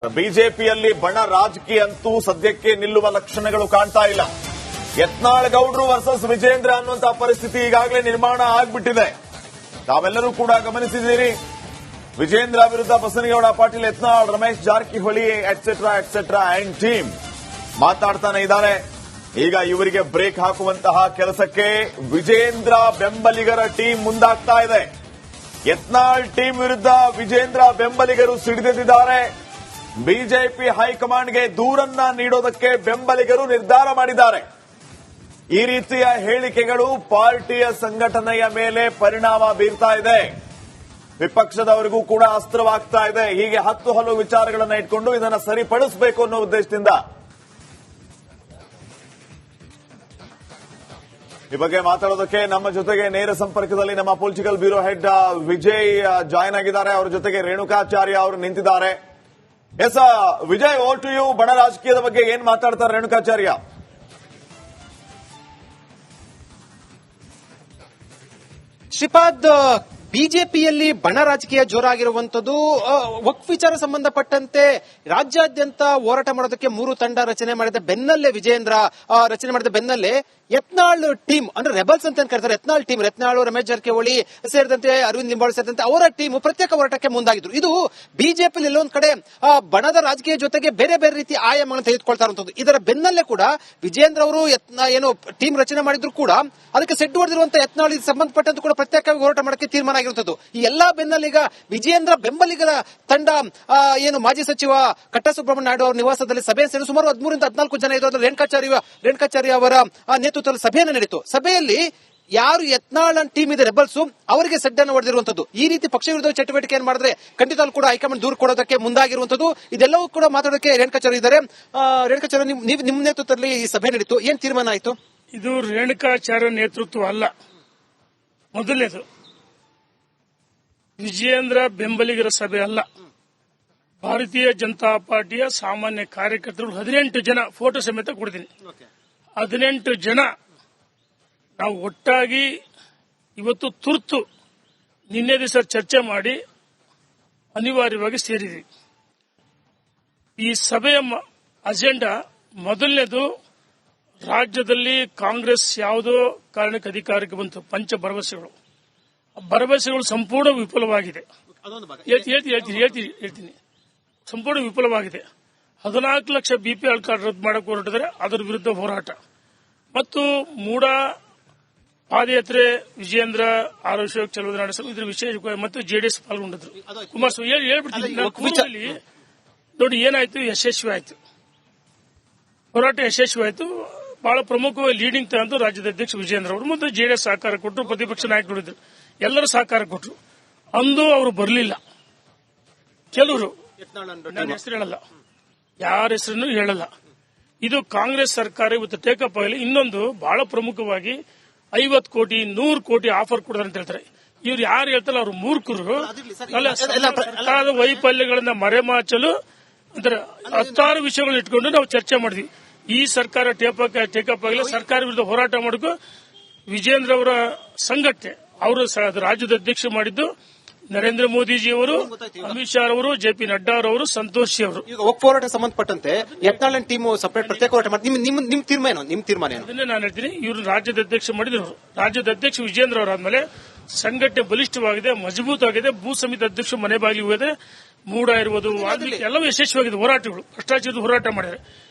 ಬಿಜೆಪಿಯಲ್ಲಿ ಬಣ ರಾಜಕೀಯ ಅಂತೂ ಸದ್ಯಕ್ಕೆ ನಿಲ್ಲುವ ಲಕ್ಷಣಗಳು ಕಾಣ್ತಾ ಇಲ್ಲ. ಯತ್ನಾಳ್ ಗೌಡ್ರು ವರ್ಸಸ್ ವಿಜೇಂದ್ರ ಅನ್ನುವಂತಹ ಪರಿಸ್ಥಿತಿ ಈಗಾಗಲೇ ನಿರ್ಮಾಣ ಆಗ್ಬಿಟ್ಟಿದೆ. ತಾವೆಲ್ಲರೂ ಕೂಡ ಗಮನಿಸಿದ್ದೀರಿ. ವಿಜೇಂದ್ರ ವಿರುದ್ಧ Basanagouda Patil, Yatnal, Ramesh Jarkiholi et cetera et cetera and team ಮಾತಾಡ್ತಾನೆ ಇದ್ದಾರೆ. ಈಗ ಇವರಿಗೆ ಬ್ರೇಕ್ ಹಾಕುವಂತಹ ಕೆಲಸಕ್ಕೆ ವಿಜೇಂದ್ರ ಬೆಂಬಲಿಗರ ಟೀಮ್ ಮುಂದಾಗ್ತಾ ಇದೆ. ಯತ್ನಾಳ್ ಟೀಮ್ ವಿರುದ್ಧ ವಿಜೇಂದ್ರ ಬೆಂಬಲಿಗರು ಸಿಡಿದೆದ್ದಿದ್ದಾರೆ. ಬಿಜೆಪಿ ಹೈಕಮಾಂಡ್ಗೆ ದೂರನ್ನ ನೀಡೋದಕ್ಕೆ ಬೆಂಬಲಿಗರು ನಿರ್ಧಾರ ಮಾಡಿದ್ದಾರೆ. ಈ ರೀತಿಯ ಹೇಳಿಕೆಗಳು ಪಾರ್ಟಿಯ ಸಂಘಟನೆಯ ಮೇಲೆ ಪರಿಣಾಮ ಬೀರ್ತಾ ಇದೆ. ವಿಪಕ್ಷದವರಿಗೂ ಕೂಡ ಅಸ್ತ್ರವಾಗ್ತಾ ಇದೆ. ಹೀಗೆ ಹಲವು ವಿಚಾರಗಳನ್ನು ಇಟ್ಕೊಂಡು ಇದನ್ನು ಸರಿಪಡಿಸಬೇಕು ಅನ್ನೋ ಉದ್ದೇಶದಿಂದ ಈ ಬಗ್ಗೆ ಮಾತಾಡೋದಕ್ಕೆ ನಮ್ಮ ಜೊತೆಗೆ ನೇರ ಸಂಪರ್ಕದಲ್ಲಿ ನಮ್ಮ political bureau head Vijay join ಆಗಿದ್ದಾರೆ. ಅವರ ಜೊತೆಗೆ ರೇಣುಕಾಚಾರ್ಯ ಅವರು ನಿಂತಿದ್ದಾರೆ. S Vijay, over to you. ಬಣ ರಾಜಕೀಯದ ಬಗ್ಗೆ ಏನ್ ಮಾತಾಡ್ತಾರೆ ರೇಣುಕಾಚಾರ್ಯ? ಶ್ರೀಪಾದ್, ಬಿಜೆಪಿಯಲ್ಲಿ ಬಣ ರಾಜಕೀಯ ಜೋರಾಗಿರುವಂತದ್ದು ವಕ್ಫ್ ವಿಚಾರ ಸಂಬಂಧಪಟ್ಟಂತೆ ರಾಜ್ಯಾದ್ಯಂತ ಹೋರಾಟ ಮಾಡೋದಕ್ಕೆ 3 ತಂಡ ರಚನೆ ಮಾಡಿದ ಬೆನ್ನಲ್ಲೇ ವಿಜೇಂದ್ರ ರಚನೆ ಮಾಡಿದ ಬೆನ್ನಲ್ಲೇ ಯತ್ನಾಳ್ ಟೀಮ್ ಅಂದ್ರೆ ರೆಬಲ್ಸ್ ಅಂತ ಕರೀತಾರೆ. ಯತ್ನಾಳ್ ಟೀಮ್, ಯತ್ನಾಳ್, ರಮೇಶ್ ಜಾರಕಿಹೊಳಿ ಸೇರಿದಂತೆ ಅರವಿಂದ್ ಲಿಂಬಾವಳಿ ಸೇರಿದಂತೆ ಅವರ ಟೀಮ್ ಪ್ರತ್ಯೇಕ ಹೋರಾಟಕ್ಕೆ ಮುಂದಾಗಿದ್ರು. ಇದು ಬಿಜೆಪಿ ಎಲ್ಲೊಂದ್ ಕಡೆ ಬಣದ ರಾಜಕೀಯ ಜೊತೆಗೆ ಬೇರೆ ಬೇರೆ ರೀತಿ ಆಯಾಮಗಳನ್ನು ತೆಗೆದುಕೊಳ್ತಾ ಇರುವಂತದ್ದು. ಇದರ ಬೆನ್ನಲ್ಲೇ ಕೂಡ ವಿಜೇಂದ್ರ ಅವರು ಏನು ಟೀಮ್ ರಚನೆ ಮಾಡಿದ್ರು ಕೂಡ ಅದಕ್ಕೆ ಸೆಡ್ ಹೊಡೆದಿರುವಂತಹ ಯತ್ನಾಳ್ ಸಂಬಂಧಪಟ್ಟಂತೆ ಕೂಡ ಪ್ರತ್ಯೇಕವಾಗಿ ಹೋರಾಟ ಮಾಡಕ್ಕೆ ತೀರ್ಮಾನ ಆಗಿರುವಂತದ್ದು. ಈ ಎಲ್ಲಾ ಬೆನ್ನಲ್ಲೀಗ ವಿಜೇಂದ್ರ ಬೆಂಬಲಿಗರ ತಂಡ ಏನು ಮಾಜಿ ಸಚಿವ ಕಟ್ಟಸುಬ್ರಹ್ಮಣ್ಯ ನಾಯ್ಡು ಅವರ ನಿವಾಸದಲ್ಲಿ ಸಭೆ ಸೇರಿ ಸುಮಾರು 13ರಿಂದ 14 ಜನ ಇರೋದು. ರೇಣುಕಾಚಾರ್ಯ ಅವರ ನೇತೃತ್ವದಲ್ಲಿ ಸಭೆಯನ್ನು ನಡೆಯಿತು. ಸಭೆಯಲ್ಲಿ ಯಾರು ಯತ್ನಾಳ್ ಟೀಮ್ ಇದೆ ರೆಬಲ್ಸ್ ಅವರಿಗೆ ಸೆಡ್ಡನ್ನು ಹೊಡೆದಿರುವಂತದ್ದು. ಈ ರೀತಿ ಪಕ್ಷ ವಿರೋಧ ಚಟುವಟಿಕೆಯನ್ನು ಮಾಡಿದ್ರೆ ಖಂಡಿತ ಕೂಡ ಹೈಕಮಾಂಡ್ ದೂರು ಕೊಡೋದಕ್ಕೆ ಮುಂದಾಗಿರುವಂತದ್ದು. ಇದೆಲ್ಲವೂ ಕೂಡ ಮಾತಾಡೋಕೆ ರೇಣುಕಾಚಾರ್ಯ ಇದ್ದಾರೆ. ರೇಣುಕಾಚಾರ್ಯ, ನಿಮ್ಮ ನೇತೃತ್ವದಲ್ಲಿ ಈ ಸಭೆ ನಡೀತು, ಏನ್ ತೀರ್ಮಾನ ಆಯಿತು? ಇದು ರೇಣುಕಾಚಾರ್ಯ ನೇತೃತ್ವ ಅಲ್ಲ. ಮೊದಲನೇದು ವಿಜೇಂದ್ರ ಬೆಂಬಲಿಗರ ಸಭೆ ಅಲ್ಲ. ಭಾರತೀಯ ಜನತಾ ಪಾರ್ಟಿಯ ಸಾಮಾನ್ಯ ಕಾರ್ಯಕರ್ತರು 18 ಜನ ಫೋಟೋ ಸಮೇತ ಕೊಡ್ತೀನಿ. 18 ಜನ ನಾವು ಒಟ್ಟಾಗಿ ಇವತ್ತು ತುರ್ತು ನಿನ್ನೆ ದಿವಸ ಚರ್ಚೆ ಮಾಡಿ ಅನಿವಾರ್ಯವಾಗಿ ಸೇರಿದ್ವಿ. ಈ ಸಭೆಯ ಅಜೆಂಡಾ ಮೊದಲನೇದು, ರಾಜ್ಯದಲ್ಲಿ ಕಾಂಗ್ರೆಸ್ ಯಾವುದೋ ಕಾರಣಕ್ಕೆ ಅಧಿಕಾರಕ್ಕೆ ಬಂತು, ಪಂಚ ಭರವಸೆಗಳು. ಭರವಸೆಗಳು ಸಂಪೂರ್ಣ ವಿಫಲವಾಗಿದೆ. ಹೇಳ್ತೀನಿ, ಸಂಪೂರ್ಣ ವಿಫಲವಾಗಿದೆ. 14 ಲಕ್ಷ ಬಿಪಿಎಲ್ ಕಾರ್ಡ್ ರದ್ದು ಮಾಡಕ್ಕೆ ಹೊರಟಿದ್ದಾರೆ, ಅದರ ವಿರುದ್ಧ ಹೋರಾಟ. ಮತ್ತು ಮೂಡ ಪಾದಯಾತ್ರೆ ವಿಜೇಂದ್ರ ಆರೋಗ್ಯ ಚಲೋ ನಡೆಸಲು ಇದರ ವಿಶೇಷ ಮತ್ತು ಜೆಡಿಎಸ್ ಪಾಲ್ಗೊಂಡಿದ್ರು. ಕುಮಾರಸ್ವಾಮಿ ಹೇಳ್ಬಿಡ್ತೀನಿ ನೋಡಿ ಏನಾಯ್ತು, ಯಶಸ್ವಿ ಆಯ್ತು, ಹೋರಾಟ ಯಶಸ್ವಿ ಆಯ್ತು. ಬಹಳ ಪ್ರಮುಖವಾಗಿ ಲೀಡಿಂಗ್ ತಗೊಂಡು ರಾಜ್ಯದ ಅಧ್ಯಕ್ಷ ವಿಜೇಂದ್ರ ಅವರು ಮತ್ತು ಜೆಡಿಎಸ್ ಸಹಕಾರ ಕೊಟ್ಟರು, ಪ್ರತಿಪಕ್ಷ ನಾಯಕರು ಎಲ್ಲರೂ ಸಹಕಾರ ಕೊಟ್ಟರು. ಅಂದು ಅವರು ಬರಲಿಲ್ಲ. ಕೆಲವರು, ನನ್ನ ಹೆಸರು ಹೇಳಲ್ಲ, ಯಾರ ಹೆಸರನ್ನು ಹೇಳಲ್ಲ. ಇದು ಕಾಂಗ್ರೆಸ್ ಸರ್ಕಾರ ಇವತ್ತು ಟೇಕಪ್ ಆಗಲಿ. ಇನ್ನೊಂದು ಬಹಳ ಪ್ರಮುಖವಾಗಿ 50 ಕೋಟಿ 100 ಕೋಟಿ ಆಫರ್ ಕೊಡ್ತಾರೆ ಅಂತ ಹೇಳ್ತಾರೆ. ಇವ್ರು ಯಾರು ಹೇಳ್ತಾರೆ ಅವರು ಮೂರ್ಖರು. ಸರ್ಕಾರದ ವೈಫಲ್ಯಗಳನ್ನ ಮರೆಮಾಚಲು ಅಂದ್ರೆ 10 ವಿಷಯಗಳು ಇಟ್ಕೊಂಡು ನಾವು ಚರ್ಚೆ ಮಾಡಿದ್ವಿ. ಈ ಸರ್ಕಾರ ಟೇಕಪ್ ಆಗಲಿ, ಸರ್ಕಾರ ವಿರುದ್ಧ ಹೋರಾಟ ಮಾಡೋಕೆ ವಿಜೇಂದ್ರ ಅವರ ಸಂಘಟನೆ ಅವರು ರಾಜ್ಯದ ಅಧ್ಯಕ್ಷ ಮಾಡಿದ್ದು ನರೇಂದ್ರ ಮೋದಿಜಿಯವರು, ಅಮಿತ್ ಶಾ ಅವರು, ಜೆಪಿ ನಡ್ಡಾ ಅವರು, ಸಂತೋಷ್ ಅವರು. ಈಗ ವಕ್ಫ್ ಹೋರಾಟ ಸಂಬಂಧಪಟ್ಟಂತೆ ಯತ್ನಾಳ್ ಟೀಮ್ ಸಪರೇಟ್ ಪ್ರತ್ಯೇಕ ಹೋರಾಟ ಮಾಡಿ ನಿಮ್ಮ ತೀರ್ಮಾನ ಏನು? ಅದನ್ನೇ ನಾನು ಹೇಳ್ತೀನಿ. ಇವರು ರಾಜ್ಯದ ಅಧ್ಯಕ್ಷ ಮಾಡಿದ್ರು. ರಾಜ್ಯದ ಅಧ್ಯಕ್ಷ ವಿಜೇಂದ್ರ ಅವರಾದ್ಮೇಲೆ ಸಂಘಟನೆ ಬಲಿಷ್ಠವಾಗಿದೆ, ಮಜಬೂತ್ ಆಗಿದೆ. ಭೂ ಸಮಿತಿ ಅಧ್ಯಕ್ಷ ಮನೆ ಬಾಗಿಲು ಹೋಗಿದೆ. ಮೂಡ ಇರುವುದು ಎಲ್ಲವೂ ಯಶಸ್ವಿಯಾಗಿದೆ. ಹೋರಾಟಗಳು ಭ್ರಷ್ಟಾಚಾರದ ಹೋರಾಟ ಮಾಡಿದ್ದಾರೆ.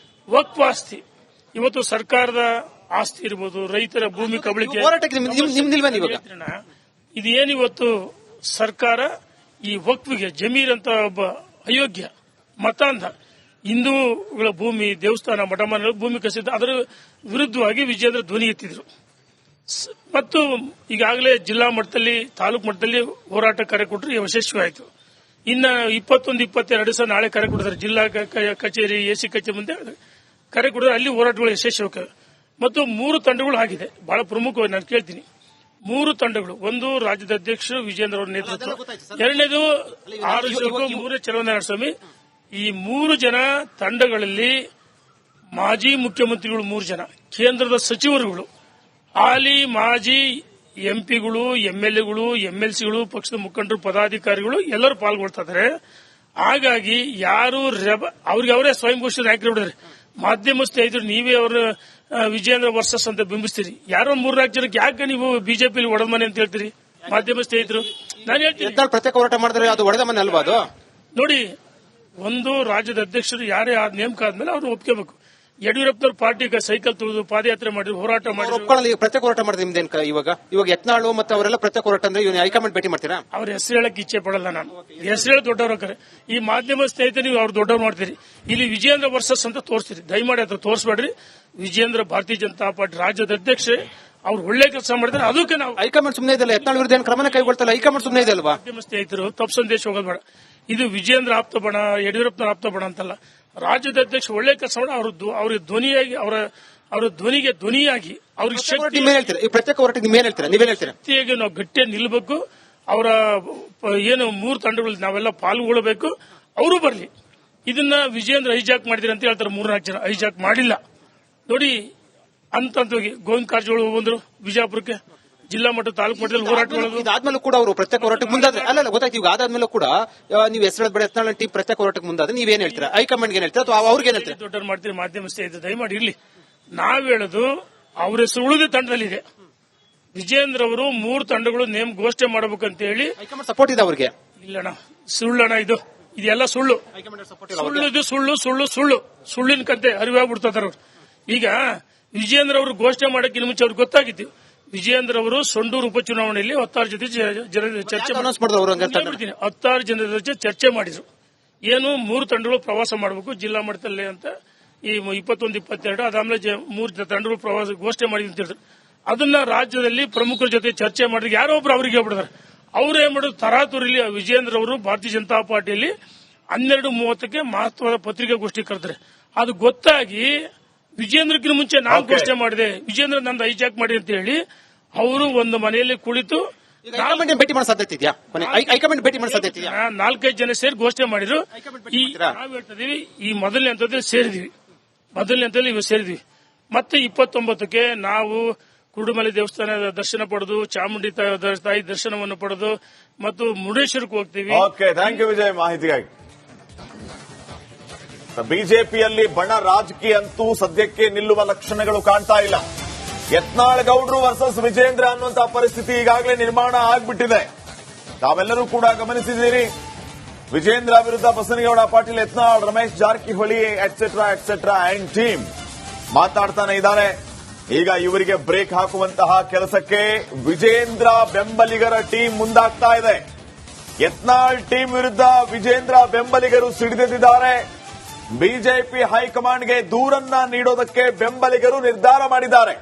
ವಕ್ಫ್ ಆಸ್ತಿ ಇವತ್ತು ಸರ್ಕಾರದ ಆಸ್ತಿ ಇರಬಹುದು, ರೈತರ ಭೂಮಿ ಕಬಳಿಕೆ, ಇದು ಏನಿವತ್ತು ಸರ್ಕಾರ ಈ ವಕ್ಫ್ಗೆ ಜಮೀರ್ ಅಂತ ಒಬ್ಬ ಅಯೋಗ್ಯ ಮತಾಂಧ ಹಿಂದೂಗಳ ಭೂಮಿ, ದೇವಸ್ಥಾನ, ಮಠಮಾನ್ಯ ಭೂಮಿ ಕಸಿದ, ಅದರ ವಿರುದ್ಧವಾಗಿ ವಿಜೇಂದ್ರ ಧ್ವನಿ ಎತ್ತಿದ್ರು. ಮತ್ತು ಈಗಾಗಲೇ ಜಿಲ್ಲಾ ಮಟ್ಟದಲ್ಲಿ, ತಾಲೂಕು ಮಟ್ಟದಲ್ಲಿ ಹೋರಾಟ ಕರೆ ಕೊಟ್ಟರು, ಯಶಸ್ವಿ ಆಯಿತು. ಇನ್ನ 21, 22 ದಿವಸ ನಾಳೆ ಕರೆ ಕೊಡ್ತಾರೆ. ಜಿಲ್ಲಾ ಕಚೇರಿ, ಎಸಿ ಕಚೇರಿ ಮುಂದೆ ಕರೆ ಕೊಡಿದ್ರೆ ಅಲ್ಲಿ ಹೋರಾಟಗಳು ಯಶಸ್ವಿ. ಮತ್ತು 3 ತಂಡಗಳು ಆಗಿದೆ. ಬಹಳ ಪ್ರಮುಖವಾಗಿ ನಾನು ಕೇಳ್ತೀನಿ, 3 ತಂಡಗಳು. ಒಂದು ರಾಜ್ಯದ ಅಧ್ಯಕ್ಷರು ವಿಜೇಂದ್ರ ಅವರ ನೇತೃತ್ವ, ಎರಡನೇದು ಮೂರನೇ ಚಲುವನಾರಾಯಣಸ್ವಾಮಿ. ಈ 3 ಜನ ತಂಡಗಳಲ್ಲಿ ಮಾಜಿ ಮುಖ್ಯಮಂತ್ರಿಗಳು 3 ಜನ, ಕೇಂದ್ರದ ಸಚಿವರುಗಳು, ಹಾಲಿ ಮಾಜಿ ಎಂಪಿಗಳು, ಎಂಎಲ್ಎಗಳು, ಎಂಎಲ್ಸಿಗಳು, ಪಕ್ಷದ ಮುಖಂಡರು, ಪದಾಧಿಕಾರಿಗಳು ಎಲ್ಲರೂ ಪಾಲ್ಗೊಳ್ತಾ ಇದ್ದಾರೆ. ಹಾಗಾಗಿ ಯಾರು ಅವ್ರಿಗೆ ಅವರೇ ಸ್ವಯಂ ಘೋಷಿತ ನಾಯಕರು ಬಿಡಿದ್ರೆ ಮಾಧ್ಯಮ ಸ್ನೇಹಿತರು ನೀವೇ ಅವರ ವಿಜೇಂದ್ರ ವರ್ಸಸ್ ಅಂತ ಬಿಂಬಿಸ್ತೀರಿ. ಯಾರೋ 3-4 ಜನಕ್ಕೆ ಯಾಕೆ ನೀವು ಬಿಜೆಪಿಯಲ್ಲಿ ಒಡೆದ ಮನೆ ಅಂತ ಹೇಳ್ತೀರಿ ಮಾಧ್ಯಮ ಸ್ನೇಹಿತರು? ನಾನು ಹೇಳ್ತೀನಿ ಪ್ರತ್ಯೇಕ ಹೋರಾಟ ಮಾಡಿದ್ರೆ ಅದು ಒಡೆದ ಮನೆ ಅಲ್ವಾ ಅದು? ನೋಡಿ, ಒಂದು ರಾಜ್ಯದ ಅಧ್ಯಕ್ಷರು ಯಾರೇ ನೇಮಕ ಆದ್ಮೇಲೆ ಅವ್ರು ಒಪ್ಕೋಬೇಕು. ಯಡಿಯೂರಪ್ಪನವ್ರ ಪಾರ್ಟಿಗೆ ಸೈಕಲ್ ತುಳಿದು ಪಾದಯಾತ್ರೆ ಮಾಡಿದ್ರು, ಹೋರಾಟ ಮಾಡಿದ್ರು. ಪ್ರತ್ಯೇಕ ಹೋರಾಟ ಮಾಡಿದ್ರೆ ನಿಮ್ದೇನ್ ಇವಾಗ ಯತ್ನಾಳು ಮತ್ತೆ ಅವರೆಲ್ಲ ಪ್ರತ್ಯೇಕ ಹೋರಾಟ ಅಂದ್ರೆ ಹೈಕಮಾಂಡ್ ಭೇಟಿ ಮಾಡ್ತೀರಾ? ಅವ್ರ ಹೆಸರು ಹೇಳಕ್ ಇಚ್ಛೆ ಪಡಲ್ಲ. ನಾನು ಹೆಸರು ಹೇಳಿ ದೊಡ್ಡವ್ರ ಈ ಮಾಧ್ಯಮ ಸ್ನೇಹಿತರು ನೀವು ಅವ್ರು ದೊಡ್ಡವ್ರು ಮಾಡ್ತೀರಿ. ಇಲ್ಲಿ ವಿಜೇಂದ್ರ ವರ್ಸಸ್ ಅಂತ ತೋರಿಸ್ತೀರಿ. ದಯಮಾಡಿ ಅದು ತೋರಿಸಬೇಡ್ರಿ. ವಿಜೇಂದ್ರ ಭಾರತೀಯ ಜನತಾ ಪಾರ್ಟಿ ರಾಜ್ಯದ ಅಧ್ಯಕ್ಷ, ಅವ್ರು ಒಳ್ಳೆ ಕೆಲಸ ಮಾಡಿದ್ರೆ ಅದಕ್ಕೆ ನಾವು ಹೈಕಮಾಂಡ್ ಸುಮ್ಮನೆ ಇದೆಲ್ಲ. ಯತ್ನಾಳ್ ವಿರುದ್ಧ ಏನು ಕ್ರಮನ ಕೈಗೊಳ್ತಲ್ಲ, ಹೈಕಮಾಂಡ್ ಸುಮ್ಮನೆ ಇದೆ ಅಲ್ವಾ? ಮಾಧ್ಯಮ ಸ್ನೇಹಿತರು ತಪ್ಪು ಸಂದೇಶ ಹೋಗೋದು ಬೇಡ. ಇದು ವಿಜೇಂದ್ರ ಆಪ್ತ ಬಣ, ಯಡಿಯೂರಪ್ಪನ ಆಪ್ತ ಬಣ ಅಂತಲ್ಲ. ರಾಜ್ಯದ ಅಧ್ಯಕ್ಷ ಒಳ್ಳೆ ಕೆಲಸ ಮಾಡಿ ಅವ್ರಿಗೆ ಧ್ವನಿಯಾಗಿ ಅವರ ಧ್ವನಿಗೆ ಧ್ವನಿಯಾಗಿ ಅವ್ರಿಗೆ ಶಕ್ತಿ ಪ್ರತ್ಯೇಕ ಹೋರಾಟ ನೀವೇನ್ ಹೇಳ್ತೀರಾ? ಶಕ್ತಿಯಾಗಿ ನಾವು ಗಟ್ಟಿಯಾಗಿ ನಿಲ್ಲಬೇಕು. ಅವರ ಏನು 3 ತಂಡಗಳು ನಾವೆಲ್ಲ ಪಾಲ್ಗೊಳ್ಳಬೇಕು. ಅವರು ಬರಲಿ. ಇದನ್ನ ವಿಜೇಂದ್ರ ಹೈಜಾಕ್ ಮಾಡಿದಿರಿ ಅಂತ ಹೇಳ್ತಾರೆ 3-4 ಜನ. ಹೈಜಾಕ್ ಮಾಡಿಲ್ಲ. ನೋಡಿ, ಅಂತಂತವಾಗಿ ಗೋವಿಂದ ಕಾರಜೋಳ ಬಂದ್ರು ಬಿಜಾಪುರಕ್ಕೆ, ಜಿಲ್ಲಾ ಮಟ್ಟ ತಾಲೂಕು ಮಟ್ಟದಲ್ಲಿ ಹೋರಾಟ ಮಾಡೋದು. ಇದಾದ್ಮೇಲೂ ಕೂಡ ಅವರು ಪ್ರತ್ಯೇಕ ಹೋರಾಟಕ್ಕೆ ಮುಂದಾದ್ರೆ ಅಲ್ಲ ಗೊತ್ತಾಯ್ತು. ಈಗ ಅದಾದ್ಮೇಲೂ ಕೂಡ ನೀವು ಹೆಸರು ಬೇಡ ಯತ್ನಾಳ್ ಟೀಮ್ ಪ್ರತ್ಯೇಕ ಹೋರಾಟಕ್ಕೆ ಮುಂದಾದ್ರೆ ನೀವೇನ್ ಹೇಳ್ತೀರಾ? ಹೈಕಮಾಂಡ್ ಏನ್ ಹೇಳ್ತೀರಾ ಅಥವಾ ಅವ್ರಿಗೆ ಏನ್ ಹೇಳ್ತೀರಾ? ದೊಡ್ಡ ಮಾಡ್ತೀರಿ ಮಾಧ್ಯಮ ಸ್ನೇಹಿತರು, ದಯಮಾಡಿ ಇರ್ಲಿ. ನಾವ್ ಹೇಳೋದು ಅವ್ರ ಹೆಸರು ಉಳಿದ ತಂಡದಲ್ಲಿದೆ. ವಿಜೇಂದ್ರ ಅವರು 3 ತಂಡಗಳು ಘೋಷಣೆ ಮಾಡಬೇಕಂತ ಹೇಳಿ ಹೈಕಮಾಂಡ್ ಸಪೋರ್ಟ್ ಇದೆ ಅವ್ರಿಗೆ. ಇಲ್ಲಣ್ಣ, ಸುಳ್ಳಣ್ಣ, ಇದೆಲ್ಲ ಸುಳ್ಳು. ಸುಳ್ಳಿನ ಕಂತೆ ಅರಿವಾಗ್ಬಿಡ್ತಾರೆ ಅವ್ರು. ಈಗ ವಿಜೇಂದ್ರ ಅವರು ಘೋಷಣೆ ಮಾಡಕ್ಕಿಂತ ಮುಂಚೆ ಅವ್ರಿಗೆ ಗೊತ್ತಾಗಿತ್ತು. ವಿಜೇಂದ್ರ ಅವರು ಸೊಂಡೂರು ಉಪಚುನಾವಣೆಯಲ್ಲಿ 16 ಜೊತೆ ಚರ್ಚೆ 16 ಜನರ ಜೊತೆ ಚರ್ಚೆ ಮಾಡಿದ್ರು. ಏನು 3 ತಂಡಗಳು ಪ್ರವಾಸ ಮಾಡಬೇಕು ಜಿಲ್ಲಾ ಮಟ್ಟದಲ್ಲಿ ಅಂತ ಈ 21-22 ಅದಾದ್ಮೇಲೆ 3 ತಂಡಗಳು ಪ್ರವಾಸ ಘೋಷಣೆ ಮಾಡಿದ್ರು ಅಂತ ಹೇಳಿದ್ರು. ಅದನ್ನ ರಾಜ್ಯದಲ್ಲಿ ಪ್ರಮುಖರ ಜೊತೆ ಚರ್ಚೆ ಮಾಡಿದ್ರೆ ಯಾರೋ ಒಬ್ರು ಅವ್ರಿಗೆ ಹೇಳ್ಬಿಡ್ತಾರೆ. ಅವ್ರು ಏನ್ ಮಾಡೋದು, ತರಾತುರಿಲಿ ವಿಜೇಂದ್ರ ಅವರು ಭಾರತೀಯ ಜನತಾ ಪಾರ್ಟಿಯಲ್ಲಿ 12:30ಕ್ಕೆ ಮಹತ್ವದ ಪತ್ರಿಕಾಗೋಷ್ಠಿ ಕರೆದ್ರೆ ಅದು ಗೊತ್ತಾಗಿ ವಿಜೇಂದ್ರಕ್ಕಿಂತ ಮುಂಚೆ ನಾನು ಘೋಷಣೆ ಮಾಡಿದೆ, ವಿಜೇಂದ್ರ ನಂದು ಹೈಜಾಕ್ ಮಾಡಿ ಅಂತ ಹೇಳಿ ಅವರು ಒಂದು ಮನೆಯಲ್ಲಿ ಕುಳಿತು ಭೇಟಿ ಮಾಡೋ ಸಾಧ್ಯತೆ ಇದೆಯಾ? ಹೈಕಮಾಂಡ್ ಭೇಟಿ ಮಾಡೋ ಸಾಧ್ಯತೆ ಇದೆಯಾ? 4-5 ಜನ ಸೇರಿ ಘೋಷಣೆ ಮಾಡಿದ್ರು. ನಾವು ಹೇಳ್ತಿದೀವಿ ಈ ಮೊದಲನೇ ಹಂತದಲ್ಲಿ ಸೇರಿದ್ವಿ. ಮತ್ತೆ 29ಕ್ಕೆ ನಾವು ಕುರುಡುಮಲೆ ದೇವಸ್ಥಾನದ ದರ್ಶನ ಪಡೆದು, ಚಾಮುಂಡಿ ತಾಯಿ ದರ್ಶನವನ್ನು ಪಡೆದು ಮತ್ತು ಮುರುಡೇಶ್ವರಕ್ಕೆ ಹೋಗ್ತೀವಿ. ಥ್ಯಾಂಕ್ ಯು ವಿಜಯ್ ಮಾಹಿತಿಗಾಗಿ. ಬಿಜೆಪಿಯಲ್ಲಿ ಬಣ ರಾಜಕೀಯ ಅಂತೂ ಸದ್ಯಕ್ಕೆ ನಿಲ್ಲುವ ಲಕ್ಷಣಗಳು ಕಾಣ್ತಾ ಇಲ್ಲ. ಯತ್ನಾಳ್ ಗೌಡ್ರು ವರ್ಸಸ್ ವಿಜೇಂದ್ರ ಅನ್ನುವಂತಹ ಪರಿಸ್ಥಿತಿ ಈಗಾಗಲೇ ನಿರ್ಮಾಣ ಆಗ್ಬಿಟ್ಟಿದೆ. ತಾವೆಲ್ಲರೂ ಕೂಡ ಗಮನಿಸಿದ್ದೀರಿ. ವಿಜೇಂದ್ರ ವಿರುದ್ಧ Basanagouda Patil, Yatnal, Ramesh Jarkiholi et cetera and team ಮಾತಾಡ್ತಾನೆ ಇದ್ದಾರೆ. ಈಗ ಇವರಿಗೆ ಬ್ರೇಕ್ ಹಾಕುವಂತಹ ಕೆಲಸಕ್ಕೆ ವಿಜೇಂದ್ರ ಬೆಂಬಲಿಗರ ಟೀಮ್ ಮುಂದಾಗ್ತಾ ಇದೆ. ಯತ್ನಾಳ್ ಟೀಮ್ ವಿರುದ್ಧ ವಿಜೇಂದ್ರ ಬೆಂಬಲಿಗರು ಸಿಡಿದೆದ್ದಿದ್ದಾರೆ. ಬಿಜೆಪಿ ಹೈಕಮಾಂಡ್ಗೆ ದೂರನ್ನ ನೀಡೋದಕ್ಕೆ ಬೆಂಬಲಿಗರು ನಿರ್ಧಾರ ಮಾಡಿದ್ದಾರೆ.